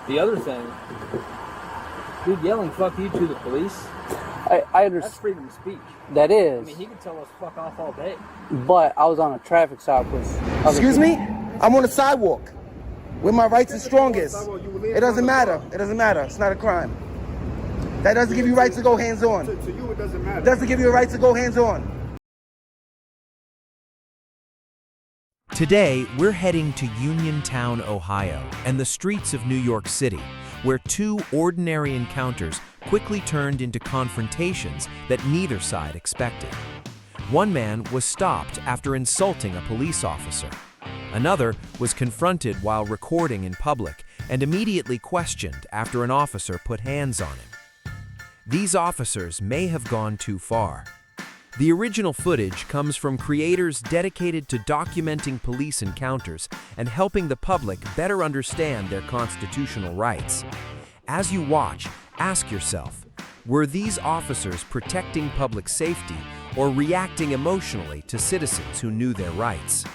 The other thing, dude, yelling "fuck you" to the police. I understand. That's freedom of speech. That is. I mean, he can tell us "fuck off" all day. But I was on a traffic stop with. Excuse me? I'm on the sidewalk. Where my rights are strongest. It doesn't matter. It doesn't matter. It's not a crime. That doesn't give you rights to go hands-on. To you, it doesn't matter. It doesn't give you a right to go hands-on. Today, we're heading to Uniontown, Ohio, and the streets of New York City, where two ordinary encounters quickly turned into confrontations that neither side expected. One man was stopped after insulting a police officer. Another was confronted while recording in public and immediately questioned after an officer put hands on him. These officers may have gone too far. The original footage comes from creators dedicated to documenting police encounters and helping the public better understand their constitutional rights. As you watch, ask yourself, were these officers protecting public safety or reacting emotionally to citizens who knew their rights?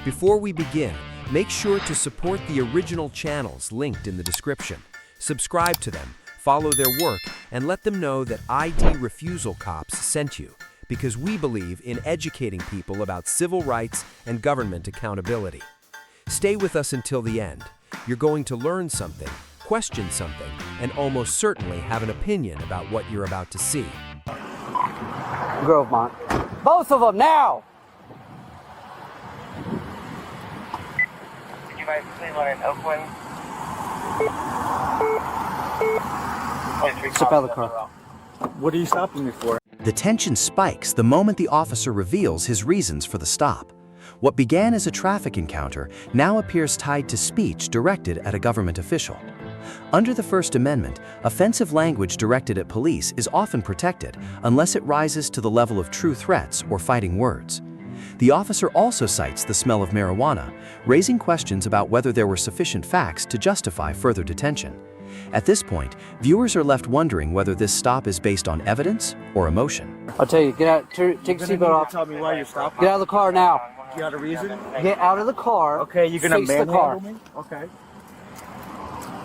Before we begin, make sure to support the original channels linked in the description. Subscribe to them, follow their work, and let them know that ID Refusal Cops sent you, because we believe in educating people about civil rights and government accountability. Stay with us until the end. You're going to learn something, question something, and almost certainly have an opinion about what you're about to see. Grovemont. Both of them now! Did you guys see one in Oakland? Step out of the car. What are you stopping me for? The tension spikes the moment the officer reveals his reasons for the stop. What began as a traffic encounter now appears tied to speech directed at a government official. Under the First Amendment, offensive language directed at police is often protected unless it rises to the level of true threats or fighting words. The officer also cites the smell of marijuana, raising questions about whether there were sufficient facts to justify further detention. At this point, viewers are left wondering whether this stop is based on evidence or emotion. I'll tell you, get out, take your seatbelt off. Tell me why you're stopping. Get out of the car now. You got a reason? Get out of the car. Okay, you're gonna face the car. manhandle me? Okay.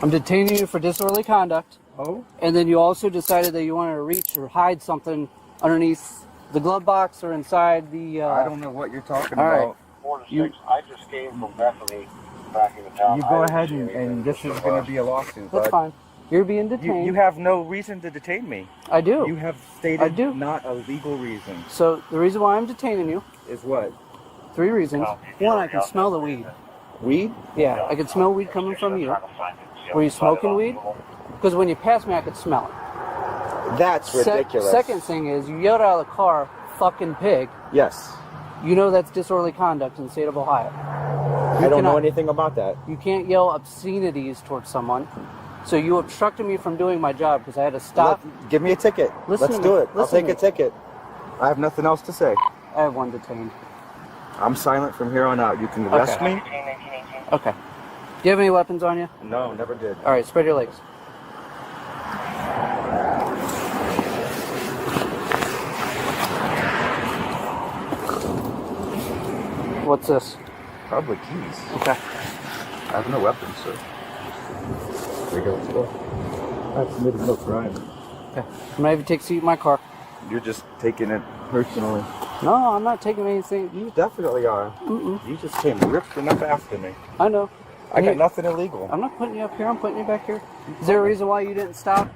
I'm detaining you for disorderly conduct. Oh? And then you also decided that you wanted to reach or hide something underneath the glove box or inside the... I don't know what you're talking all right. about. 4 to 6. I just came from Bethany back in the town. You go ahead and this is going to be a lawsuit, That's bud. fine. You're being detained. You have no reason to detain me. I do. You have stated I do. not a legal reason. So the reason why I'm detaining you, Is what? 3 reasons. One, I can smell the weed. Weed? Yeah, I can smell weed coming from you. Were you smoking weed? Because when you pass me, I could smell it. That's ridiculous. Second thing is, you yelled out of the car, "fucking pig." Yes. You know that's disorderly conduct in the state of Ohio. I don't know anything about that. You can't yell obscenities towards someone. So you obstructed me from doing my job because I had to stop. Look, give me a ticket. Listen Let's to do me. it. I'll Listen take to a me. ticket. I have nothing else to say. I have one detained. I'm silent from here on out. You can arrest Okay. me. Okay. Do you have any weapons on you? No, never did. All right, spread your legs. What's this? Probably keys. Okay. I have no weapons, so. There you go. Let's go. I've committed no crime. Okay. I'm gonna have you take a seat in my car. You're just taking it personally. No, I'm not taking anything. You definitely are. You just came ripping up after me. I know. I got nothing illegal. I'm not putting you up here. I'm putting you back here. Is there a reason why you didn't stop?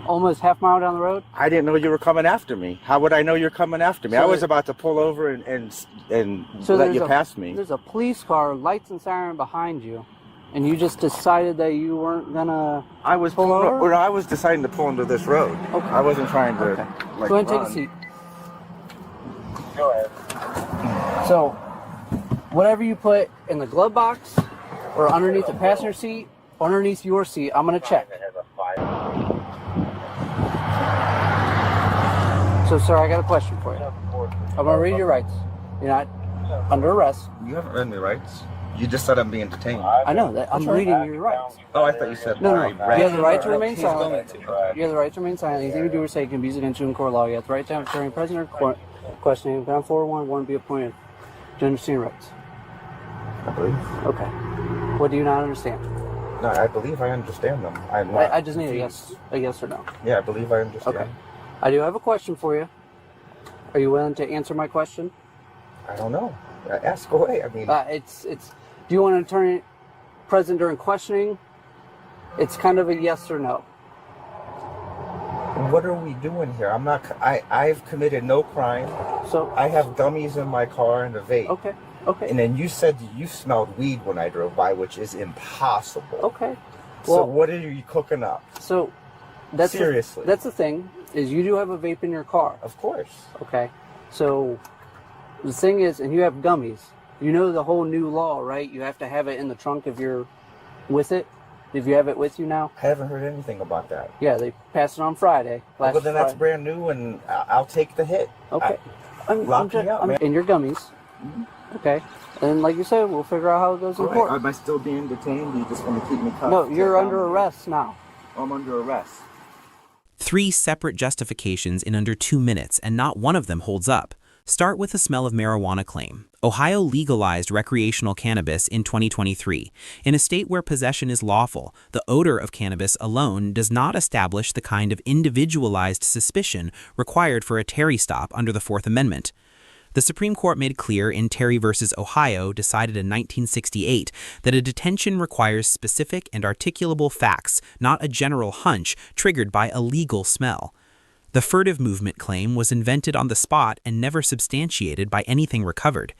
Almost half mile down the road? I didn't know you were coming after me. How would I know you're coming after me? So I was about to pull over and let you pass me. There's a police car, lights and siren behind you, and you just decided that you weren't gonna. I was pull over? Or I was deciding to pull into this road. Okay. I wasn't trying to. Okay. Like, Go ahead and take run. a seat. Go ahead. So, whatever you put in the glove box, or underneath the passenger seat, or underneath your seat, I'm gonna check. So, sir, I got a question for you. I'm gonna read your rights. You're not under arrest. You haven't read my rights. You just said I'm being detained. I know that. I'm reading your rights. Oh, I thought you said No. I You read have the right to your remain rights. silent. You have the right to remain silent. Anything you do or say can be used against you in court of law. You have the right to have during present or questioning. If I'm 4-1, one be appointed. Do you understand your rights? I believe. Okay. What do you not understand? No, I believe I understand them. I just need a yes or no. Yeah, I believe I understand. Okay. I do have a question for you. Are you willing to answer my question? I don't know. Ask away. I mean, it's. Do you want an attorney present during questioning? It's kind of a yes or no. what are we doing here? I've committed no crime. So I have gummies in my car and a vape. Okay. And then you said you smelled weed when I drove by, which is impossible. Okay. So what are you cooking up? So that's seriously. That's the thing, is you do have a vape in your car. Of course. Okay. So the thing is, and you have gummies. You know the whole new law, right? You have to have it in the trunk if you're with it. If you have it with you now. I haven't heard anything about that. Yeah, they passed it on Friday. Well, then that's brand new, and I'll take the hit. Okay. Lock me up, man. In your gummies. Mm-hmm. Okay. And like you said, we'll figure out how it goes in court. Am I still being detained? Do you just want to keep me cuffed? No, you're under arrest now. I'm under arrest. 3 separate justifications in under 2 minutes, and not one of them holds up. Start with the smell of marijuana claim. Ohio legalized recreational cannabis in 2023. In a state where possession is lawful, the odor of cannabis alone does not establish the kind of individualized suspicion required for a Terry stop under the Fourth Amendment. The Supreme Court made clear in Terry v. Ohio, decided in 1968, that a detention requires specific and articulable facts, not a general hunch triggered by a legal smell. The furtive movement claim was invented on the spot and never substantiated by anything recovered.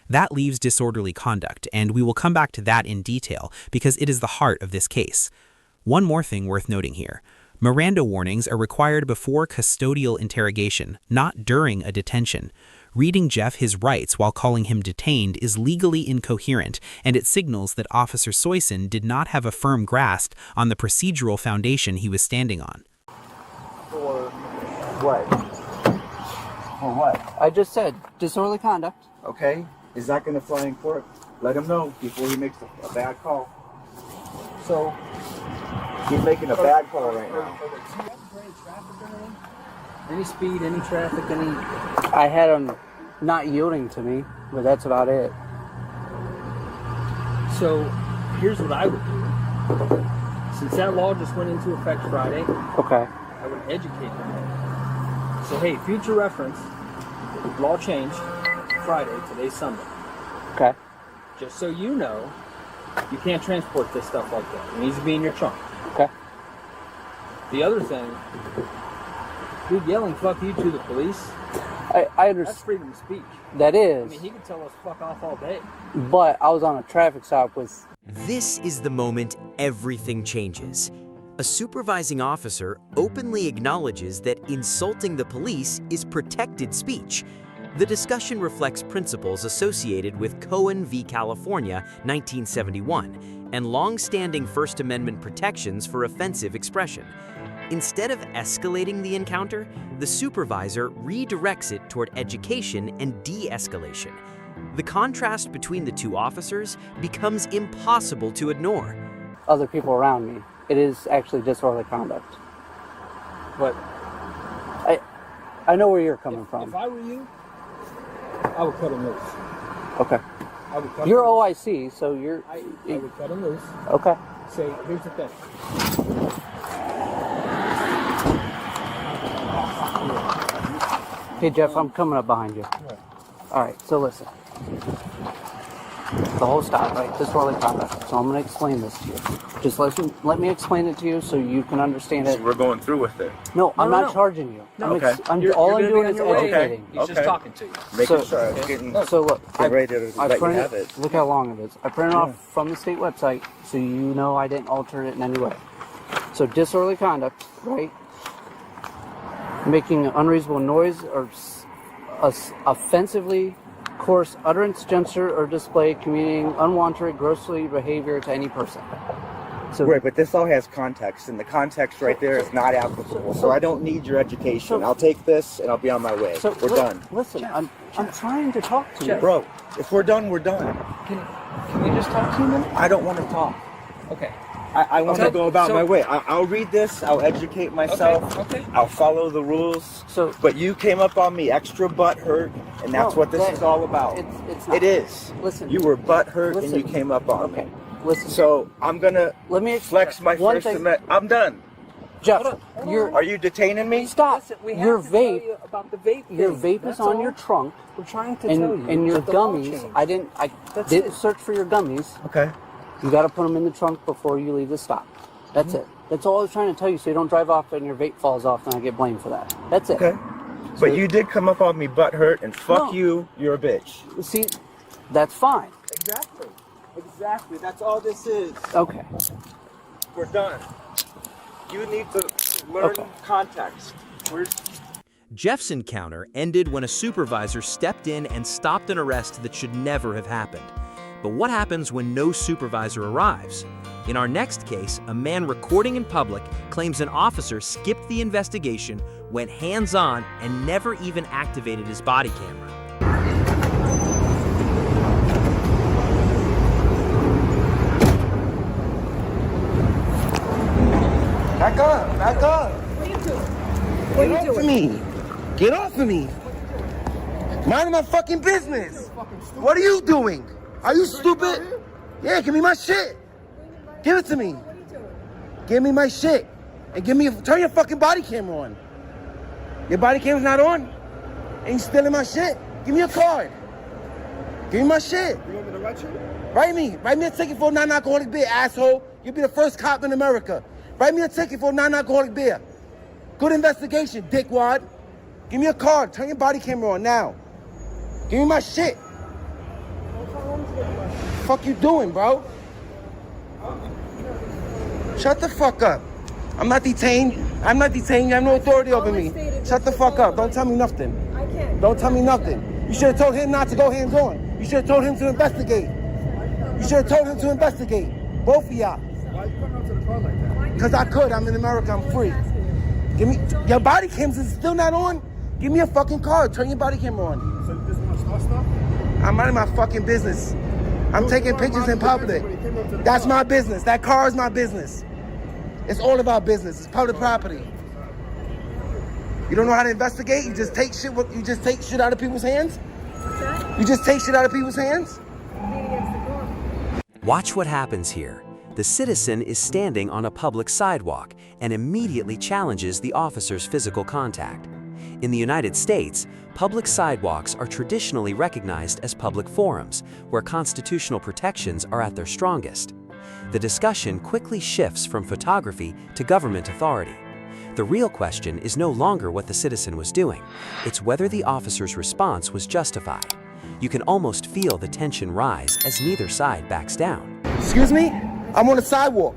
That leaves disorderly conduct, and we will come back to that in detail because it is the heart of this case. One more thing worth noting here. Miranda warnings are required before custodial interrogation, not during a detention. Reading Jeff his rights while calling him detained is legally incoherent, and it signals that Officer Soyson did not have a firm grasp on the procedural foundation he was standing on. For what? For what? I just said disorderly conduct. Okay. Is that going to fly in court? Let him know before he makes a bad call. So, he's making a bad call right now. Any speed, any traffic, any... I had him not yielding to me, but that's about it. So, here's what I would do. Since that law just went into effect Friday, Okay. I would educate them. So, hey, future reference, law changed Friday, today's Sunday. Okay. Just so you know, you can't transport this stuff like that. It needs to be in your trunk. Okay. The other thing, dude, yelling "fuck you" to the police, I understand. that's freedom of speech. That is. I mean, he could tell us "fuck off" all day. But I was on a traffic stop with... This is the moment everything changes. A supervising officer openly acknowledges that insulting the police is protected speech. The discussion reflects principles associated with Cohen v. California, 1971, and long-standing First Amendment protections for offensive expression. Instead of escalating the encounter, the supervisor redirects it toward education and de-escalation. The contrast between the two officers becomes impossible to ignore. other people around me. It is actually disorderly conduct. But I know where you're coming from. If I were you, I would cut him loose. Okay. I would cut You're him loose. OIC, so you're... I would cut him loose. Okay. Say, here's the thing. Hey, Jeff, I'm coming up behind you. All right, so listen. The whole stop, right? Disorderly conduct. So I'm going to explain this to you. Just let me explain it to you so you can understand it. So we're going through with it. No, I'm not no. charging you. No, okay. All I'm doing is educating. He's just talking to you. Making sure it's getting So look, ready to let you printed, have it. look how long it is. I printed off from the state website so you know I didn't alter it in any way. So disorderly conduct, right? Making an unreasonable noise or offensively coarse utterance, gesture, or display communicating unwanted, grossly behavior to any person. So Right, but this all has context, and the context right there is not applicable. So I don't need your education. I'll take this, and I'll be on my way. We're done. Listen, I'm trying to talk to you. Bro, if we're done, we're done. Can we just talk to him? I don't want to talk. Okay. I want to Okay, go about so- my way. I'll read this. I'll educate myself. Okay. I'll follow the rules. So- but you came up on me extra butthurt, and that's No, what this that- is all about. It's not. It is. Listen. You were butthurt, and Listen. you came up on Okay. me. listen. So I'm gonna Let me flex my one First thing- Amendment. I'm done. Jeff, Hold on. you're Are you detaining me? stop. Listen, we have Your to tell vape, you about the vape your thing. vape is That's on all. your trunk, We're trying to tell you. and your that the law gummies. changed. I That's didn't it. search for your gummies. Okay. You got to put them in the trunk before you leave the stop. That's it. That's all I was trying to tell you, so you don't drive off and your vape falls off and I get blamed for that. That's it. Okay. But you did come up on me butt hurt and fuck No. you. You're a bitch. See, that's fine. Exactly. Exactly. That's all this is. Okay. We're done. You need to learn Okay. context. Jeff's encounter ended when a supervisor stepped in and stopped an arrest that should never have happened. But what happens when no supervisor arrives? In our next case, a man recording in public claims an officer skipped the investigation, went hands-on, and never even activated his body camera. Back up, back up. What are you doing? Get off of me. Get off of me. Mind my fucking business. What are you doing? Are you stupid? Yeah, give me my shit. Give it to me. What are you doing? Give me my shit. And turn your fucking body camera on. Your body camera's not on? And you stealing my shit? Give me a card. Give me my shit. You want me to write you? Write me a ticket for a non-alcoholic beer, asshole. You'll be the first cop in America. Write me a ticket for a non-alcoholic beer. Good investigation, dickwad. Give me a card. Turn your body camera on now. Give me my shit. Fuck you doing, bro? Shut the fuck up. I'm not detained. I'm not detained. You have no authority over me. Shut the fuck up. Don't tell me nothing. I can't. Don't tell me nothing. You should have told him not to go hands-on. You should have told him to investigate. You should have told him to investigate. Both of y'all. Why are you coming up to the car like that? Because I could. I'm in America. I'm free. Give me your body cams is still not on. Give me a fucking card. Turn your body camera on. So you just want to start stuff? I'm minding my fucking business. I'm taking pictures in public. That's my business. That car is my business. It's all about business. It's public property. You don't know how to investigate? You just take shit. You just take shit out of people's hands? What's that? You just take shit out of people's hands? Lean against the car. Watch what happens here. The citizen is standing on a public sidewalk and immediately challenges the officer's physical contact. In the United States, public sidewalks are traditionally recognized as public forums, where constitutional protections are at their strongest. The discussion quickly shifts from photography to government authority. The real question is no longer what the citizen was doing, it's whether the officer's response was justified. You can almost feel the tension rise as neither side backs down. Excuse me? I'm on the sidewalk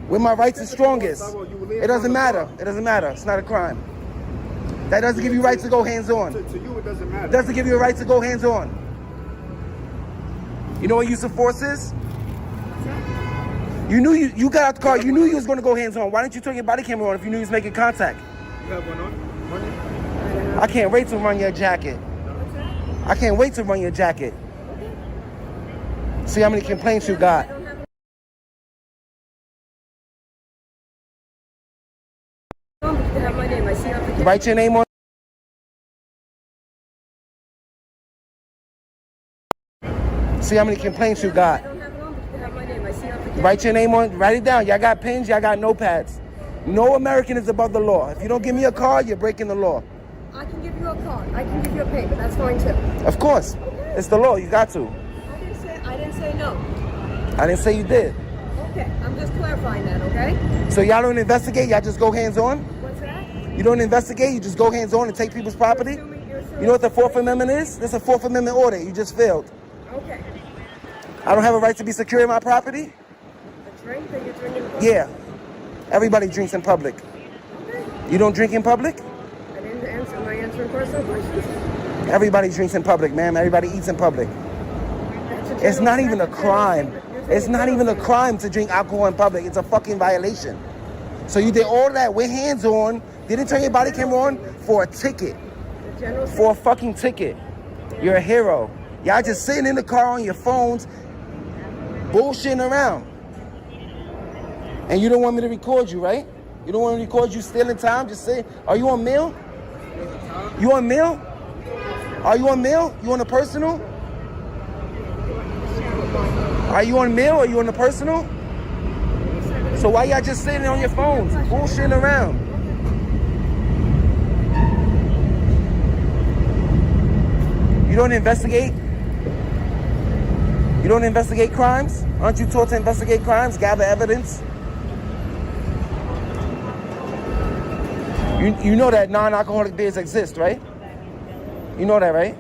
where my rights are strongest. It doesn't matter. It doesn't matter. It's not a crime. That doesn't give you rights to go hands-on. To you, it doesn't matter. It doesn't give you a right to go hands-on. You know what use of force is? You knew you got out the car. You knew you was going to go hands-on. Why didn't you turn your body camera on if you knew you was making contact? You have one on? I can't wait to run your jacket. I can't wait to run your jacket. See how many complaints you got. You have my name. I see your application. Write your name on. See how many complaints you got. I don't have it on, but you have my name. I see your application. Write your name on. Write it down. Y'all got pens. Y'all got notepads. No American is above the law. If you don't give me a card, you're breaking the law. I can give you a card. I can give you a paper. That's fine too. Of course. It's the law. You got to. I didn't say no. I didn't say you did. Okay. I'm just clarifying that, okay? So y'all don't investigate. Y'all just go hands-on. What's that? You don't investigate. You just go hands-on and take people's property. You know what the Fourth Amendment is? This is a Fourth Amendment order. You just failed. Okay. I don't have a right to be secure in my property? A drink that you're drinking? Yeah. Everybody drinks in public. Okay. You don't drink in public? I didn't answer. Am I answering personal questions? Everybody drinks in public, ma'am. Everybody eats in public. It's not even a crime. It's not even a crime to drink alcohol in public. It's a fucking violation. So you did all that with hands on, didn't turn your body camera on for a ticket. For a fucking ticket. You're a hero. Y'all just sitting in the car on your phones, bullshitting around. And you don't want me to record you, right? You don't want me to record you stealing time? Just say, are you on mail? You on mail? Are you on mail? You on a personal? Are you on mail or are you on the personal? So why y'all just sitting on your phones, bullshitting around? You don't investigate? You don't investigate crimes? Aren't you taught to investigate crimes, gather evidence? You know that non-alcoholic beers exist, right? You know that, right?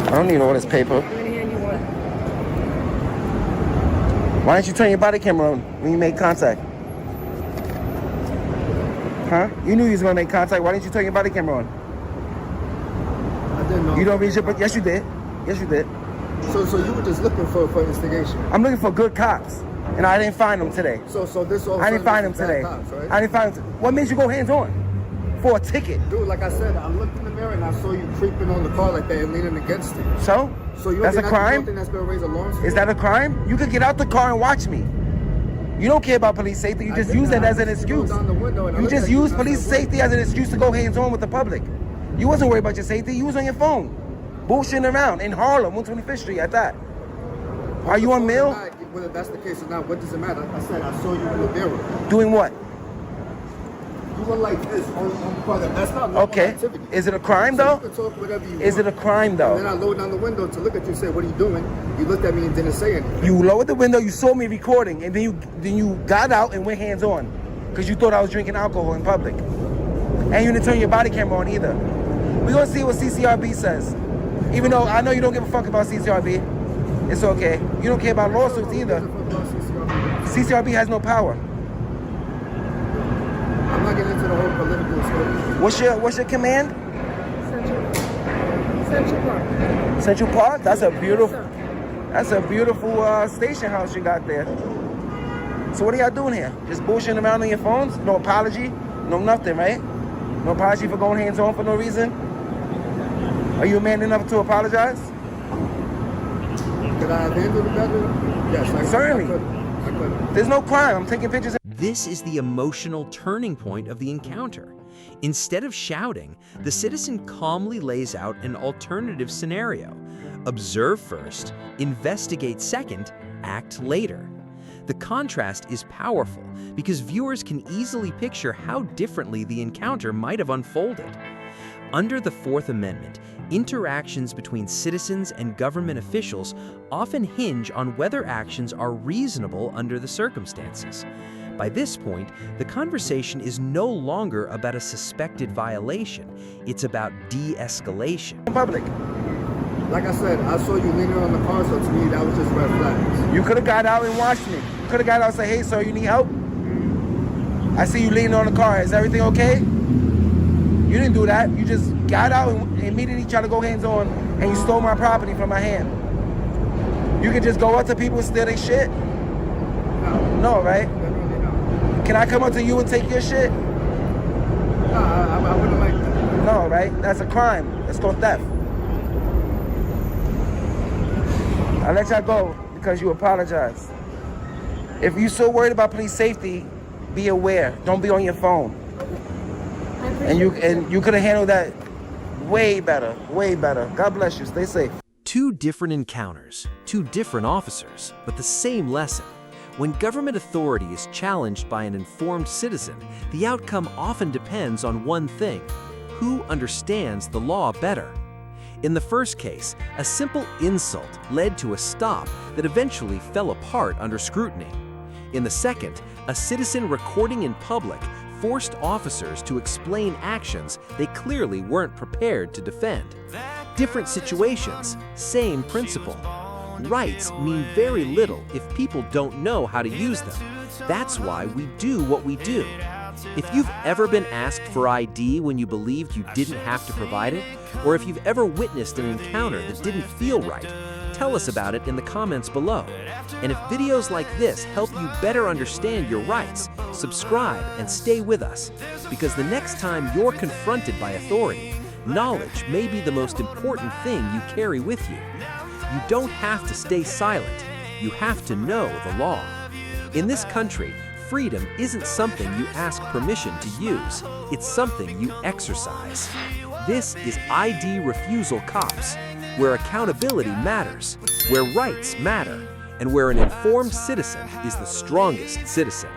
I don't need all this paper. I'm gonna hand you one. Why didn't you turn your body camera on when you made contact? Huh? You knew you was gonna make contact. Why didn't you turn your body camera on? I didn't know. You don't read your book? Yes, you did. Yes, you did. So you were just looking for instigation. I'm looking for good cops, and I didn't find them today. So this all. I didn't find them today. Cops, right? I didn't find them. What made you go hands on? For a ticket. Dude, like I said, I looked in the mirror and I saw you creeping on the car like that and leaning against it. So you that's a crime? You think that's gonna raise alarms? Is that a crime? You could get out the car and watch me. You don't care about police safety. You just use it as an excuse. You just use police safety as an excuse to go hands on with the public. You wasn't worried about your safety. You was on your phone, bullshitting around in Harlem, 125th Street at that. Are you on mail? Whether that's the case or not, what does it matter? Like I said, I saw you in the mirror. Doing what? You were like this on the car. That's not normal activity. Is it a crime though? You can talk whatever you Is want. it a crime though? And then I lowered down the window to look at you and say, what are you doing? You looked at me and didn't say anything. You lowered the window, you saw me recording, and then you got out and went hands on because you thought I was drinking alcohol in public. And you didn't turn your body camera on either. We're gonna see what CCRB says. Even though I know you don't give a fuck about CCRB. It's okay. You don't care about lawsuits either. CCRB has no power. I'm not getting into the whole political story. What's your command? Central Park. Central Park? That's a beautiful station house you got there. So what are y'all doing here? Just bullshitting around on your phones? No apology? No nothing, right? No apology for going hands on for no reason? Are you a man enough to apologize? Could I have handled it better? Yes, certainly. I could. There's no crime. I'm taking pictures. This is the emotional turning point of the encounter. Instead of shouting, the citizen calmly lays out an alternative scenario. Observe first, investigate second, act later. The contrast is powerful because viewers can easily picture how differently the encounter might have unfolded. Under the Fourth Amendment, interactions between citizens and government officials often hinge on whether actions are reasonable under the circumstances. By this point, the conversation is no longer about a suspected violation. It's about de-escalation. Public. Like I said, I saw you leaning on the car, so to me, that was just red flags. You could have got out and watched me. You could have got out and said, hey, sir, you need help? I see you leaning on the car. Is everything okay? You didn't do that. You just got out and immediately tried to go hands on, and you stole my property from my hand. You can just go up to people and steal their shit? No, right? Can I come up to you and take your shit? No, I wouldn't like that. No, right? That's a crime. That's called theft. I let y'all go because you apologized. If you're so worried about police safety, be aware. Don't be on your phone. And you could have handled that way better, way better. God bless you. Stay safe. Two different encounters, two different officers, but the same lesson. When government authority is challenged by an informed citizen, the outcome often depends on one thing: who understands the law better. In the first case, a simple insult led to a stop that eventually fell apart under scrutiny. In the second, a citizen recording in public forced officers to explain actions they clearly weren't prepared to defend. Different situations, same principle. Rights mean very little if people don't know how to use them. That's why we do what we do. If you've ever been asked for ID when you believed you didn't have to provide it, or if you've ever witnessed an encounter that didn't feel right, tell us about it in the comments below. And if videos like this help you better understand your rights, subscribe and stay with us, because the next time you're confronted by authority, knowledge may be the most important thing you carry with you. You don't have to stay silent. You have to know the law. In this country, freedom isn't something you ask permission to use, it's something you exercise. This is ID Refusal Cops, where accountability matters, where rights matter, and where an informed citizen is the strongest citizen.